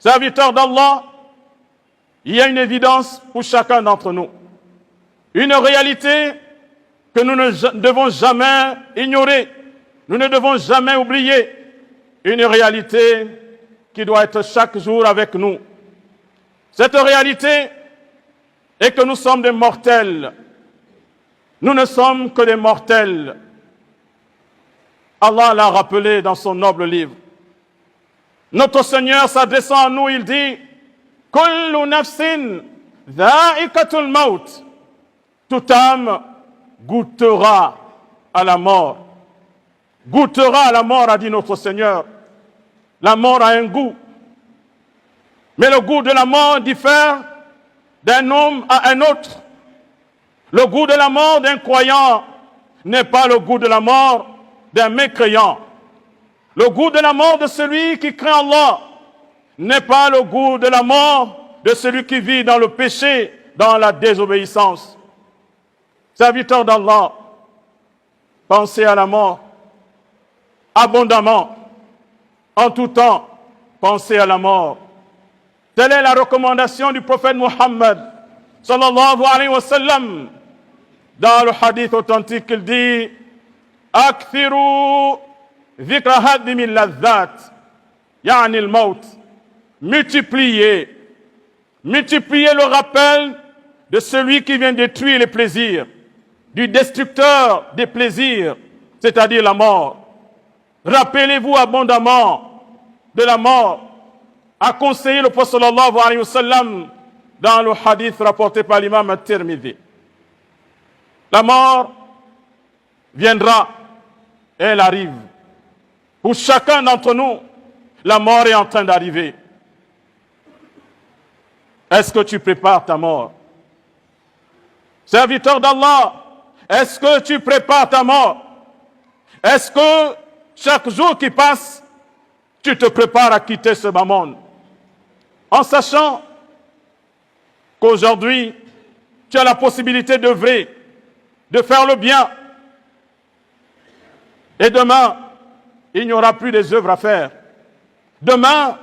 Serviteurs d'Allah, il y a une évidence pour chacun d'entre nous. Une réalité que nous ne devons jamais ignorer. Nous ne devons jamais oublier. Une réalité qui doit être chaque jour avec nous. Cette réalité est que nous sommes des mortels. Nous ne sommes que des mortels. Allah l'a rappelé dans son noble livre. Notre Seigneur s'adressant à nous, il dit « Kullu nafsin dha'iqatul maut » Toute âme goûtera à la mort. Goûtera à la mort, a dit notre Seigneur. La mort a un goût. Mais le goût de la mort diffère d'un homme à un autre. Le goût de la mort d'un croyant n'est pas le goût de la mort d'un mécréant. Le goût de la mort de celui qui craint Allah n'est pas le goût de la mort de celui qui vit dans le péché, dans la désobéissance. Serviteurs d'Allah, pensez à la mort abondamment. En tout temps, pensez à la mort. Telle est la recommandation du prophète Muhammad, sallallahu alayhi wa sallam. Dans le hadith authentique, il dit « Akthiru dhikra hadimi ladhat, ya'ni al-maut » Multipliez le rappel de celui qui vient détruire les plaisirs, du destructeur des plaisirs, c'est-à-dire la mort. Rappelez-vous abondamment de la mort, a conseillé le prophète sallallahu alayhi wa sallam dans le hadith rapporté par l'imam at-Tirmidhi. La mort viendra, elle arrive. Pour chacun d'entre nous, la mort est en train d'arriver. Est-ce que tu prépares ta mort? Serviteur d'Allah, est-ce que tu prépares ta mort? Est-ce que chaque jour qui passe, tu te prépares à quitter ce bas monde? En sachant qu'aujourd'hui, tu as la possibilité d'œuvrer, de faire le bien. Et demain, il n'y aura plus des œuvres à faire. Demain,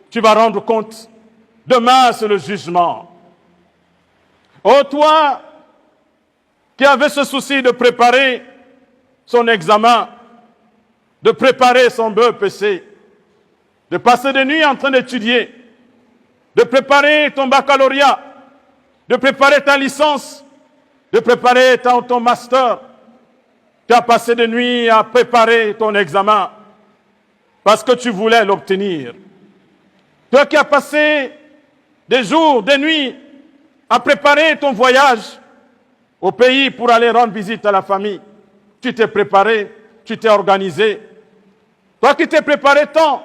tu vas rendre compte. Demain, c'est le jugement. Oh, toi qui avais ce souci de préparer son examen, de préparer son BEPC, de passer des nuits en train d'étudier, de préparer ton baccalauréat, de préparer ta licence, de préparer ton master. Tu as passé des nuits à préparer ton examen parce que tu voulais l'obtenir. Toi qui as passé des jours, des nuits à préparer ton voyage au pays pour aller rendre visite à la famille, tu t'es préparé, tu t'es organisé. Toi qui t'es préparé tant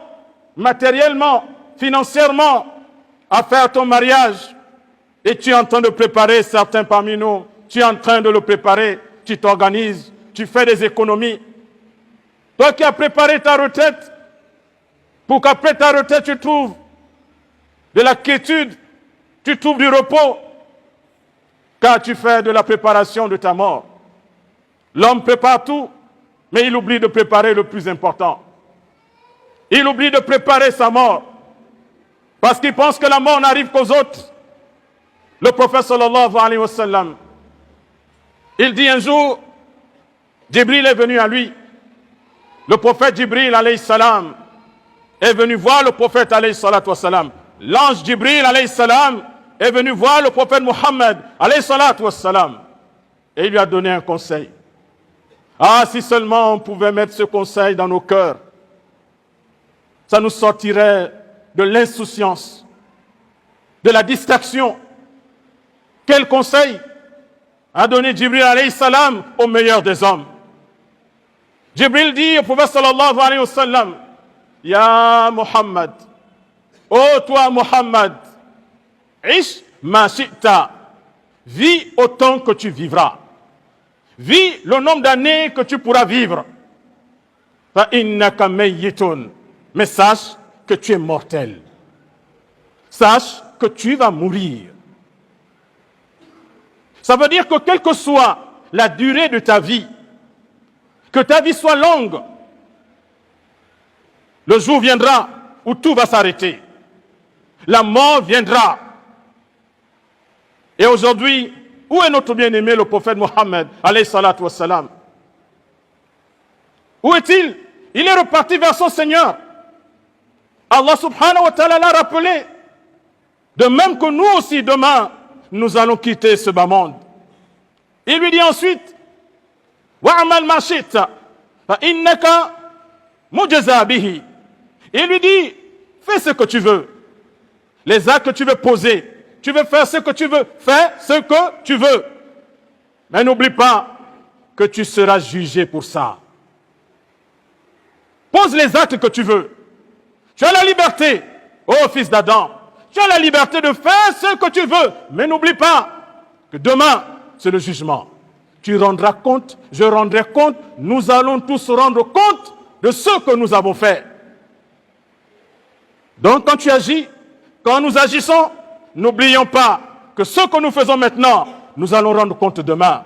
matériellement, financièrement, à faire ton mariage, et tu es en train de préparer certains parmi nous, tu es en train de le préparer, tu t'organises, tu fais des économies. Toi qui as préparé ta retraite, pour qu'après ta retraite tu trouves de la quiétude, tu trouves du repos, car tu fais de la préparation de ta mort. L'homme prépare tout, mais il oublie de préparer le plus important. Il oublie de préparer sa mort, parce qu'il pense que la mort n'arrive qu'aux autres. Le prophète sallallahu alayhi wa sallam, il dit un jour, Jibril est venu à lui. Le prophète Jibril alayhi salam est venu voir le prophète alayhi salatu wa salam. L'ange Jibril alayhi salam est venu voir le prophète Muhammad alayhi salatu wa salam. Et il lui a donné un conseil. Ah, si seulement on pouvait mettre ce conseil dans nos cœurs, ça nous sortirait de l'insouciance, de la distraction. Quel conseil a donné Jibril alayhi salam au meilleur des hommes? Jibril dit au prophète sallallahu alayhi wa sallam, Ya Muhammad, ô toi Muhammad, ish ma shi'ta, vis autant que tu vivras. Vis le nombre d'années que tu pourras vivre. Fa innaka mayyitun. Mais sache que tu es mortel. Sache que tu vas mourir. Ça veut dire que quelle que soit la durée de ta vie, que ta vie soit longue, le jour viendra où tout va s'arrêter. La mort viendra. Et aujourd'hui, où est notre bien-aimé, le prophète Mohammed, alayhi salatu wassalam? Où est-il? Il est reparti vers son Seigneur. Allah subhanahu wa ta'ala l'a rappelé. De même que nous aussi, demain, nous allons quitter ce bas monde. Il lui dit ensuite, wa'amal ma shi'ta, fa innaka mujza bihi. Il lui dit, fais ce que tu veux. Les actes que tu veux poser, tu veux faire ce que tu veux, fais ce que tu veux. Mais n'oublie pas que tu seras jugé pour ça. Pose les actes que tu veux. Tu as la liberté, ô fils d'Adam. Tu as la liberté de faire ce que tu veux. Mais n'oublie pas que demain, c'est le jugement. Tu rendras compte, je rendrai compte, nous allons tous rendre compte de ce que nous avons fait. Donc quand tu agis, quand nous agissons, n'oublions pas que ce que nous faisons maintenant, nous allons rendre compte demain.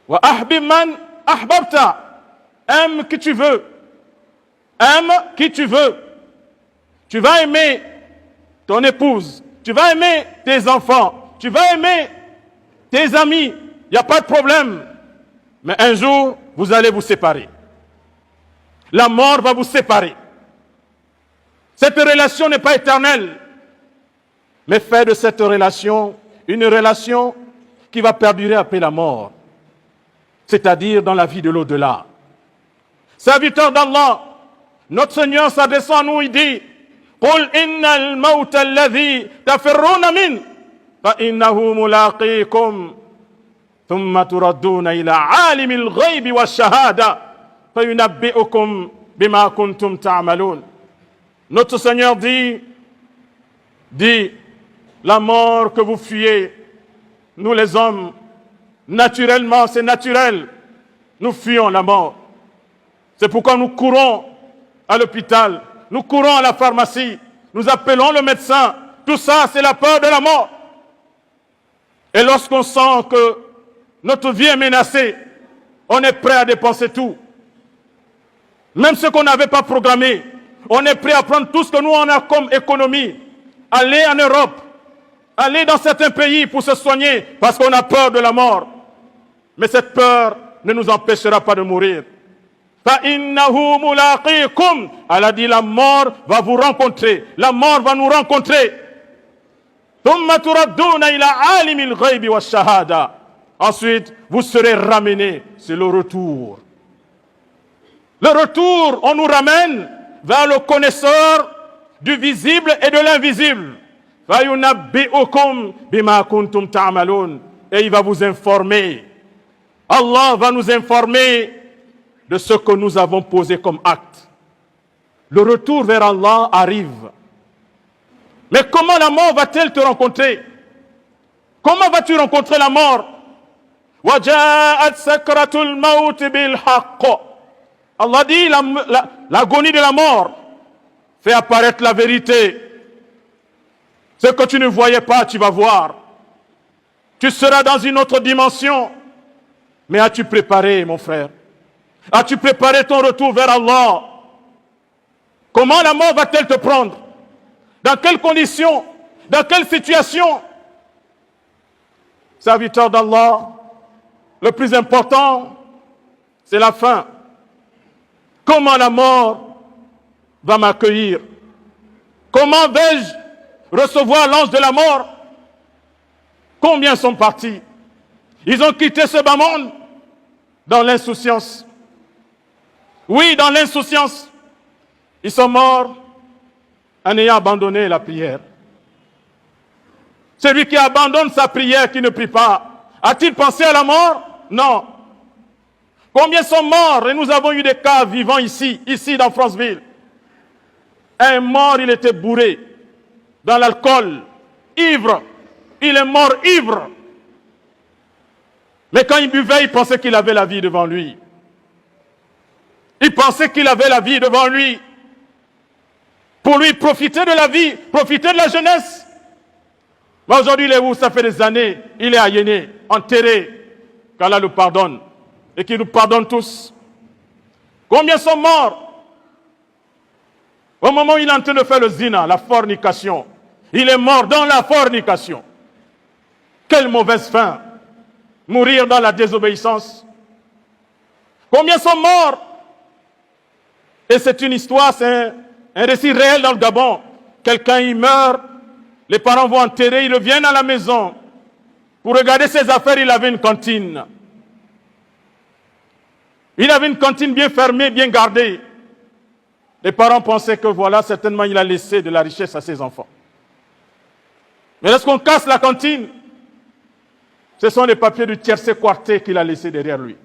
Wa ahbib man ahbabta. Aime qui tu veux. Aime qui tu veux. Tu vas aimer ton épouse. Tu vas aimer tes enfants. Tu vas aimer tes amis. Il n'y a pas de problème. Mais un jour, vous allez vous séparer. La mort va vous séparer. Cette relation n'est pas éternelle. Mais fais de cette relation une relation qui va perdurer après la mort. C'est-à-dire dans la vie de l'au-delà. Serviteur d'Allah, notre Seigneur s'adressant à nous, il dit قُلْ إِنَّ الْمَوْتَ الَّذِي تَفِرُّونَ مِنْهُ فَإِنَّهُ مُلَاقِيكُمْ ثُمَّ تُرَدُّونَ إِلَى عَالِمِ الْغَيْبِ وَالشَّهَادَةِ فَيُنَبِّئُكُمْ بِمَا كُنْتُمْ تَعْمَلُونَ. Notre Seigneur dit, la mort que vous fuyez, nous les hommes, naturellement, c'est naturel, nous fuyons la mort. C'est pourquoi nous courons à l'hôpital, nous courons à la pharmacie, nous appelons le médecin. Tout ça, c'est la peur de la mort. Et lorsqu'on sent que notre vie est menacée, on est prêt à dépenser tout. Même ce qu'on n'avait pas programmé, on est prêt à prendre tout ce que nous on a comme économie, aller en Europe, aller dans certains pays pour se soigner parce qu'on a peur de la mort. Mais cette peur ne nous empêchera pas de mourir. فَإِنَّهُ مُلَاقِيكُمْ. Elle a dit la mort va vous rencontrer. La mort va nous rencontrer. ثُمَّ تُرَدُّونَ إِلَى عَالِمِ الْغَيْبِ وَالشَّهَادَةِ. Ensuite, vous serez ramenés. C'est le retour. Le retour, on nous ramène vers le connaisseur du visible et de l'invisible. فَيُنَبِّئُكُمْ بِمَا كُنْتُمْ تَعْمَلُونَ. Et il va vous informer. Allah va nous informer de ce que nous avons posé comme acte. Le retour vers Allah arrive. Mais comment la mort va-t-elle te rencontrer? Comment vas-tu rencontrer la mort? وَجَاءَتْ سَكْرَةُ الْمَوْتِ بِالْحَقِّ. Allah dit l'agonie de la mort fait apparaître la vérité. Ce que tu ne voyais pas, tu vas voir. Tu seras dans une autre dimension. Mais as-tu préparé, mon frère? As-tu préparé ton retour vers Allah? Comment la mort va-t-elle te prendre? Dans quelles conditions? Dans quelle situation? Serviteur d'Allah, le plus important, c'est la fin. Comment la mort va m'accueillir? Comment vais-je recevoir l'ange de la mort? Combien sont partis? Ils ont quitté ce bas monde dans l'insouciance. Oui, dans l'insouciance. Ils sont morts en ayant abandonné la prière. Celui qui abandonne sa prière, qui ne prie pas, a-t-il pensé à la mort? Non. Combien sont morts? Et nous avons eu des cas vivants ici dans Franceville. Un mort, il était bourré dans l'alcool, ivre. Il est mort ivre. Mais quand il buvait, il pensait qu'il avait la vie devant lui. Il pensait qu'il avait la vie devant lui. Pour lui, profiter de la vie, profiter de la jeunesse. Mais aujourd'hui, il est où? Ça fait des années. Il est aliéné, enterré. Qu'Allah le pardonne. Et qu'il nous pardonne tous. Combien sont morts Au moment où il est en train de faire le zina, la fornication, il est mort dans la fornication. Quelle mauvaise fin! Mourir dans la désobéissance. Combien sont morts? Et c'est une histoire, c'est un récit réel dans le Gabon. Quelqu'un y meurt, les parents vont enterrer, ils reviennent à la maison. Pour regarder ses affaires, il avait une cantine. Il avait une cantine bien fermée, bien gardée. Les parents pensaient que voilà, certainement il a laissé de la richesse à ses enfants. Mais lorsqu'on casse la cantine, ce sont les papiers du tiercé quarté qu'il a laissé derrière lui.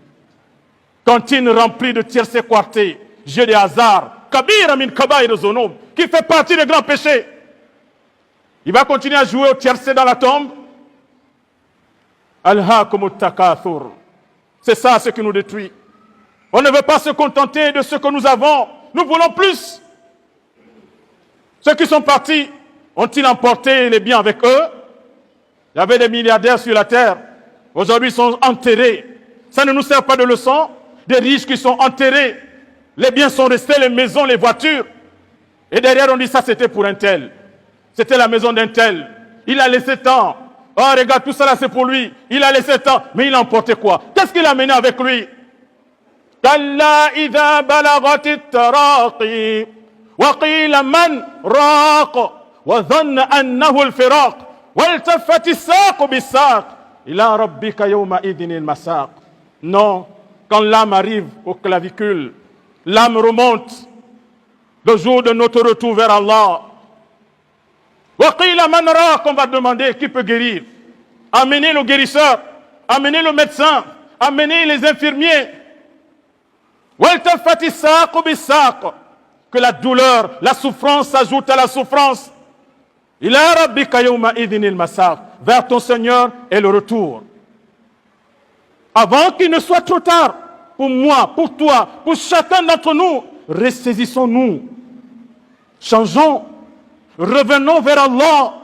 Cantine remplie de tiercé quarté, jeu de hasard, kabir amin kabaïr zonob, qui fait partie des grands péchés. Il va continuer à jouer au tiercé dans la tombe. Alhaakumut takathur. C'est ça ce qui nous détruit. On ne veut pas se contenter de ce que nous avons. Nous voulons plus. Ceux qui sont partis, ont-ils emporté les biens avec eux? Il y avait des milliardaires sur la terre. Aujourd'hui, ils sont enterrés. Ça ne nous sert pas de leçon. Des riches qui sont enterrés. Les biens sont restés, les maisons, les voitures. Et derrière, on dit ça, c'était pour un tel. C'était la maison d'un tel. Il a laissé tant. Oh, regarde, tout ça là, c'est pour lui. Il a laissé tant. Mais il a emporté quoi? Qu'est-ce qu'il a mené avec lui? كلا إذا بلغت التراقي وقيل من راق وظن أنه الفراق والتفت الساق بالساق إلى ربك يومئذ المساق. Non, quand l'âme arrive au clavicule, l'âme remonte le jour de notre retour vers Allah. وقيل من راق, on va demander qui peut guérir. Amenez le guérisseur, amenez le médecin, amenez les infirmiers. Que la douleur, la souffrance s'ajoute à la souffrance. Vers ton Seigneur est le retour. Avant qu'il ne soit trop tard, pour moi, pour toi, pour chacun d'entre nous, ressaisissons-nous. Changeons. Revenons vers Allah.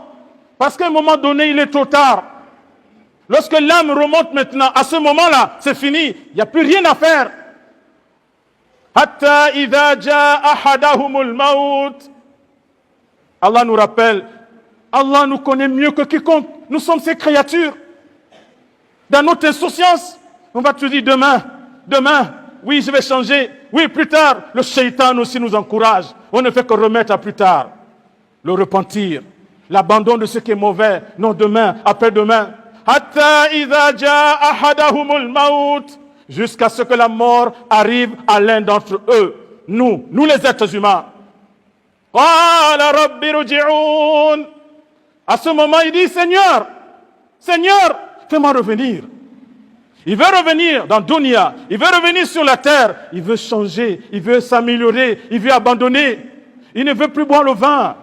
Parce qu'à un moment donné, il est trop tard. Lorsque l'âme remonte maintenant, à ce moment-là, c'est fini. Il n'y a plus rien à faire. Allah nous rappelle, Allah nous connaît mieux que quiconque. Nous sommes ses créatures. Dans notre insouciance, on va te dire demain, oui, je vais changer. Oui, plus tard. Le shaitan aussi nous encourage. On ne fait que remettre à plus tard. Le repentir, l'abandon de ce qui est mauvais. Non, demain, après-demain. Jusqu'à ce que la mort arrive à l'un d'entre eux. Nous les êtres humains. À ce moment, il dit, Seigneur, fais-moi revenir. Il veut revenir dans Dunya, il veut revenir sur la terre, il veut changer, il veut s'améliorer, il veut abandonner. Il ne veut plus boire le vin,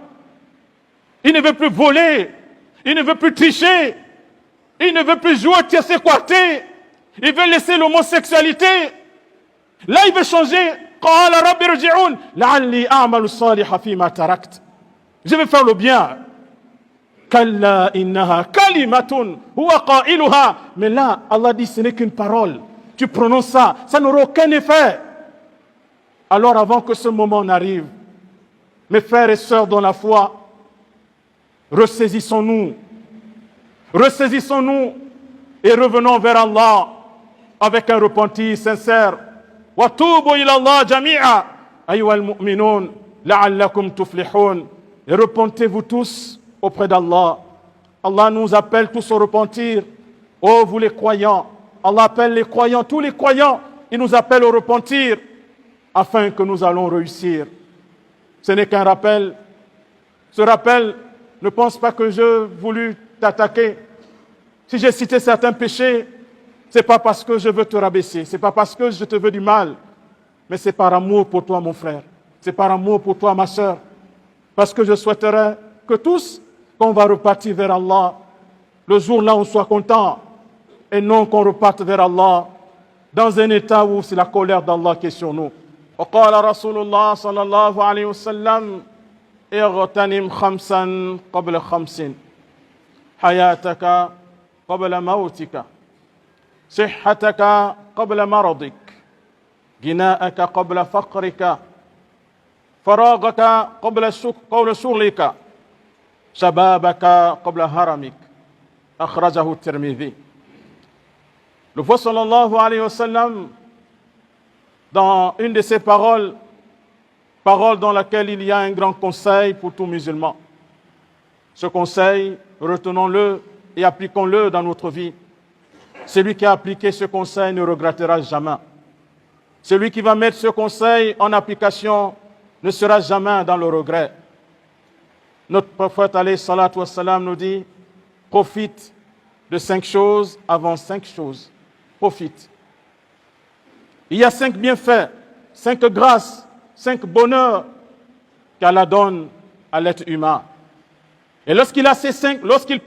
il ne veut plus voler, il ne veut plus tricher, il ne veut plus jouer au tiercé quarté. Il veut laisser l'homosexualité. Là, il veut changer. Je vais faire le bien. Mais là, Allah dit, ce n'est qu'une parole. Tu prononces ça, ça n'aura aucun effet. Alors, avant que ce moment n'arrive, mes frères et sœurs dans la foi, ressaisissons-nous et revenons vers Allah avec un repentir sincère. وَتُوبُوا إِلَى اللَّهِ جَمِيعًا أَيُّهَا الْمُؤْمِنُونَ لَعَلَّكُمْ تُفْلِحُونَ. Et repentez-vous tous auprès d'Allah. Allah nous appelle tous au repentir. Oh, vous les croyants. Allah appelle les croyants, tous les croyants. Il nous appelle au repentir afin que nous allons réussir. Ce n'est qu'un rappel. Ce rappel, ne pense pas que je voulu t'attaquer. Si j'ai cité certains péchés, ce n'est pas parce que je veux te rabaisser, ce n'est pas parce que je te veux du mal, mais c'est par amour pour toi, mon frère. C'est par amour pour toi, ma sœur. Parce que je souhaiterais que tous, quand on va repartir vers Allah, le jour-là, on soit content, et non qu'on reparte vers Allah dans un état où c'est la colère d'Allah qui est sur nous. وقال رسول الله صلى الله عليه وسلم اغتنم خمسا قبل خمس حياتك قبل موتك صحتك قبل مرضك غناءك قبل فقرك فراغك قبل شغلك شبابك قبل هرمك أخرجه الترمذي. Le prophète sallallahu alayhi wa sallam, dans une de ses paroles dans laquelle il y a un grand conseil pour tout musulman. Ce conseil, retenons-le et appliquons-le dans notre vie. Celui qui a appliqué ce conseil ne regrettera jamais. Celui qui va mettre ce conseil en application ne sera jamais dans le regret. Notre prophète alayhi salatu wassalam nous dit, profite de 5 choses avant 5 choses. Profite. Il y a 5 bienfaits, 5 grâces, 5 bonheurs qu'Allah donne à l'être humain. Et lorsqu'il a ces 5, lorsqu'il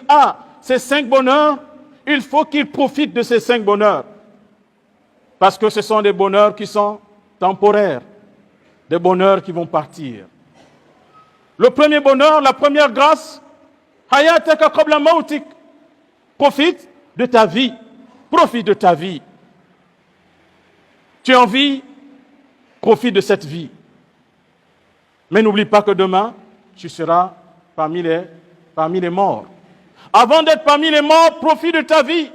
a ces 5 bonheurs, il faut qu'il profite de ces 5 bonheurs. Parce que ce sont des bonheurs qui sont temporaires, des bonheurs qui vont partir. Le premier bonheur, la première grâce, hayataka qabla mautik. Profite de ta vie. Profite de ta vie. Tu es en vie, profite de cette vie. Mais n'oublie pas que demain, tu seras parmi les morts. Avant d'être parmi les morts, profite de ta vie.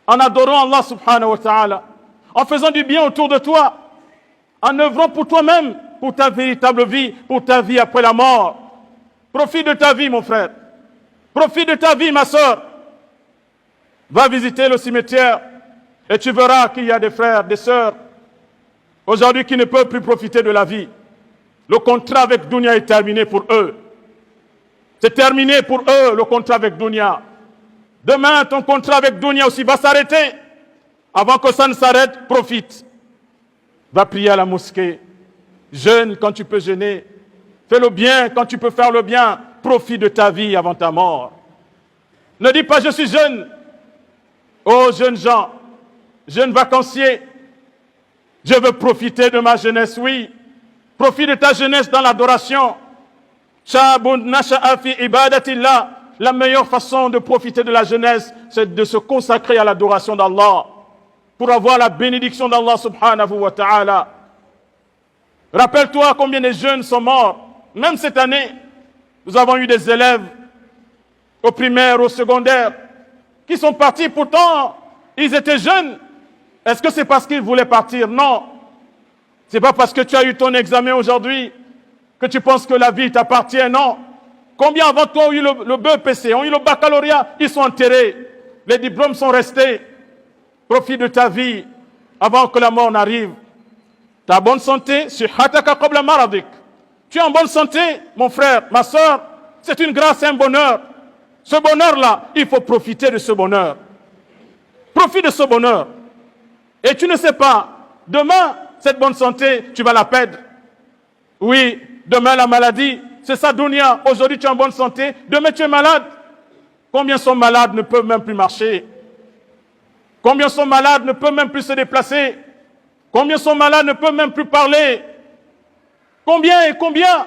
En adorant Allah subhanahu wa ta'ala, en faisant du bien autour de toi, en œuvrant pour toi-même, pour ta véritable vie, pour ta vie après la mort. Profite de ta vie, mon frère. Profite de ta vie, ma soeur. Va visiter le cimetière et tu verras qu'il y a des frères, des sœurs, aujourd'hui qui ne peuvent plus profiter de la vie. Le contrat avec Dunya est terminé pour eux. C'est terminé pour eux, le contrat avec Dunya. Demain, ton contrat avec Dunya aussi va s'arrêter. Avant que ça ne s'arrête, profite. Va prier à la mosquée. Jeûne quand tu peux jeûner. Fais le bien quand tu peux faire le bien. Profite de ta vie avant ta mort. Ne dis pas je suis jeune. Oh jeunes gens, jeunes vacanciers, je veux profiter de ma jeunesse, oui. Profite de ta jeunesse dans l'adoration. La meilleure façon de profiter de la jeunesse, c'est de se consacrer à l'adoration d'Allah pour avoir la bénédiction d'Allah subhanahu wa ta'ala. Rappelle-toi combien de jeunes sont morts. Même cette année, nous avons eu des élèves au primaire, au secondaire, qui sont partis, pourtant, ils étaient jeunes. Est-ce que c'est parce qu'ils voulaient partir? Non. C'est pas parce que tu as eu ton examen aujourd'hui que tu penses que la vie t'appartient, non. Combien avant toi ont eu le BEPC, ont eu le baccalauréat, ils sont enterrés. Les diplômes sont restés. Profite de ta vie avant que la mort n'arrive. Ta bonne santé, sihataka qabla maradik. Tu es en bonne santé, mon frère, ma soeur, c'est une grâce et un bonheur. Ce bonheur-là, il faut profiter de ce bonheur. Profite de ce bonheur. Et tu ne sais pas, demain, cette bonne santé, tu vas la perdre. Oui, demain la maladie, c'est ça Dunya. Aujourd'hui tu es en bonne santé, demain tu es malade. Combien sont malades ne peuvent même plus marcher? Combien sont malades ne peuvent même plus se déplacer? Combien sont malades ne peuvent même plus parler? Combien et combien?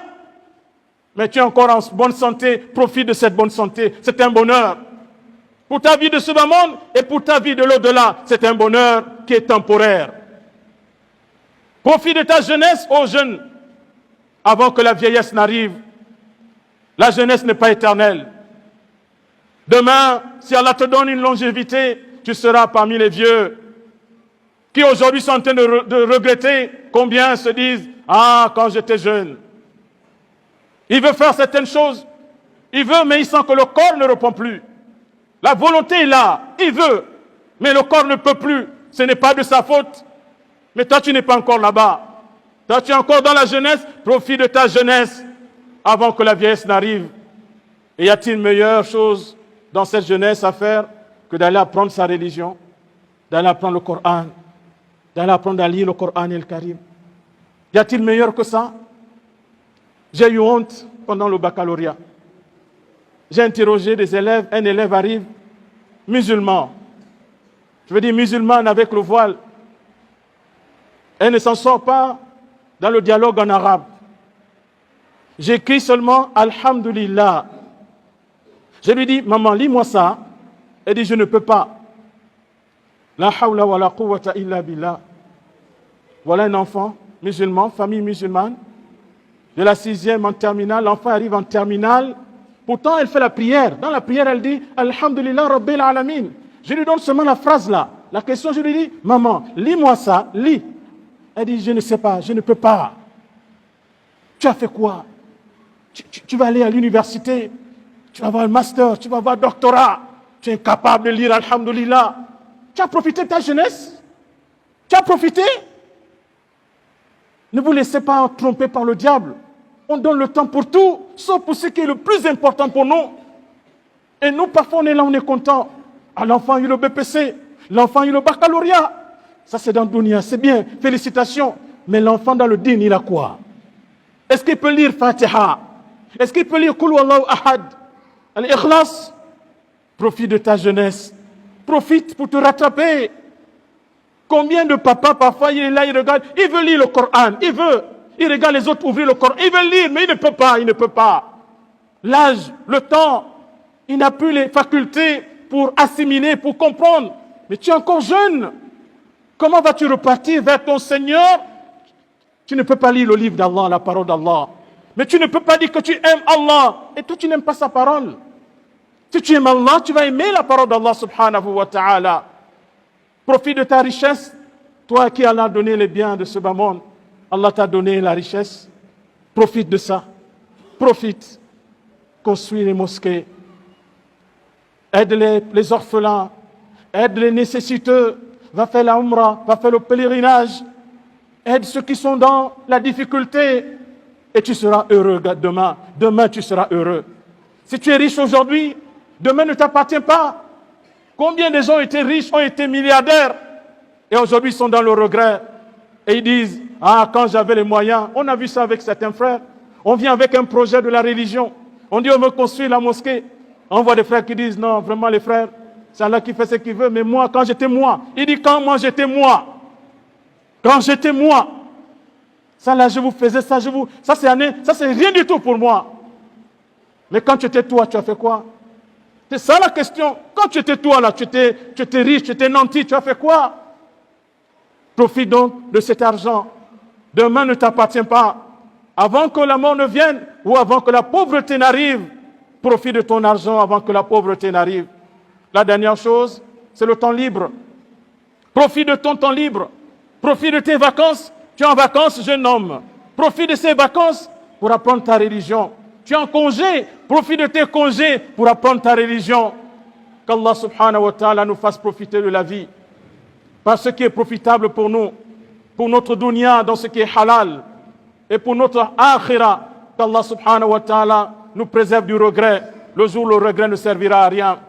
Mais tu es encore en bonne santé, profite de cette bonne santé, c'est un bonheur. Pour ta vie de ce bas monde et pour ta vie de l'au-delà, c'est un bonheur qui est temporaire. Profite de ta jeunesse, ô jeunes, avant que la vieillesse n'arrive. La jeunesse n'est pas éternelle. Demain, si Allah te donne une longévité, tu seras parmi les vieux qui aujourd'hui sont en train de regretter. Combien se disent « Ah, quand j'étais jeune ». Il veut faire certaines choses. Il veut, mais il sent que le corps ne répond plus. La volonté est là. Il veut, mais le corps ne peut plus. Ce n'est pas de sa faute. Mais toi, tu n'es pas encore là-bas. Toi, tu es encore dans la jeunesse. Profite de ta jeunesse avant que la vieillesse n'arrive. Et y a-t-il une meilleure chose dans cette jeunesse à faire que d'aller apprendre sa religion, d'aller apprendre le Coran, d'aller apprendre à lire le Coran et le Karim? Y a-t-il meilleur que ça? J'ai eu honte pendant le baccalauréat. J'ai interrogé des élèves, un élève arrive, musulman. Je veux dire musulmane avec le voile. Elle ne s'en sort pas dans le dialogue en arabe. J'écris seulement Alhamdulillah. Je lui dis, maman, lis-moi ça. Elle dit, je ne peux pas. La hawla wa la quwwata illa billah. Voilà un enfant musulman, famille musulmane, de la 6e en terminale, l'enfant arrive en terminale. Pourtant, elle fait la prière. Dans la prière, elle dit « Alhamdulillah Rabbil Alamin ». Je lui donne seulement la phrase là. La question, je lui dis « Maman, lis-moi ça, lis ». Elle dit « Je ne sais pas, je ne peux pas ». Tu as fait quoi? Tu vas aller à l'université, tu vas avoir le master, tu vas avoir le doctorat. Tu es incapable de lire Alhamdulillah. Tu as profité de ta jeunesse? Tu as profité? Ne vous laissez pas tromper par le diable. On donne le temps pour tout, sauf pour ce qui est le plus important pour nous. Et nous, parfois, on est là, on est content. Ah, l'enfant a eu le BPC, l'enfant a eu le baccalauréat. Ça, c'est dans le dunya, c'est bien, félicitations. Mais l'enfant dans le din, il a quoi? Est-ce qu'il peut lire Fatiha? Est-ce qu'il peut lire Kul Wallahu Ahad? Al-Ikhlas? Profite de ta jeunesse. Profite pour te rattraper. Combien de papas, parfois, il est là, il regarde, il veut lire le Coran, il regarde les autres ouvrir le Coran, il veut lire, mais il ne peut pas. L'âge, le temps, il n'a plus les facultés pour assimiler, pour comprendre. Mais tu es encore jeune. Comment vas-tu repartir vers ton Seigneur? Tu ne peux pas lire le livre d'Allah, la parole d'Allah. Mais tu ne peux pas dire que tu aimes Allah et toi tu n'aimes pas sa parole. Si tu aimes Allah, tu vas aimer la parole d'Allah subhanahu wa ta'ala. Profite de ta richesse. Toi qui Allah a donné les biens de ce bas monde, Allah t'a donné la richesse. Profite de ça. Profite. Construis les mosquées. Aide les orphelins. Aide les nécessiteux. Va faire la umrah. Va faire le pèlerinage. Aide ceux qui sont dans la difficulté. Et tu seras heureux demain. Demain, tu seras heureux. Si tu es riche aujourd'hui, demain ne t'appartient pas. Combien de gens ont été riches, ont été milliardaires et aujourd'hui sont dans le regret. Et ils disent, ah, quand j'avais les moyens, on a vu ça avec certains frères. On vient avec un projet de la religion. On dit, on veut construire la mosquée. On voit des frères qui disent, non, vraiment les frères, c'est Allah qui fait ce qu'il veut, mais moi, quand j'étais moi. Il dit, quand moi j'étais moi. Quand j'étais moi. Ça là, je vous faisais ça, ça c'est rien du tout pour moi. Mais quand tu étais toi, tu as fait quoi? C'est ça la question. Quand tu étais toi là, tu étais riche, tu étais nanti, tu as fait quoi? Profite donc de cet argent. Demain ne t'appartient pas. Avant que la mort ne vienne ou avant que la pauvreté n'arrive, profite de ton argent avant que la pauvreté n'arrive. La dernière chose, c'est le temps libre. Profite de ton temps libre. Profite de tes vacances. Tu es en vacances, jeune homme. Profite de ces vacances pour apprendre ta religion. Tu es en congé, profite de tes congés pour apprendre ta religion. Qu'Allah subhanahu wa ta'ala nous fasse profiter de la vie. Par ce qui est profitable pour nous, pour notre dunya dans ce qui est halal, et pour notre akhira, qu'Allah subhanahu wa ta'ala nous préserve du regret, le jour où le regret ne servira à rien.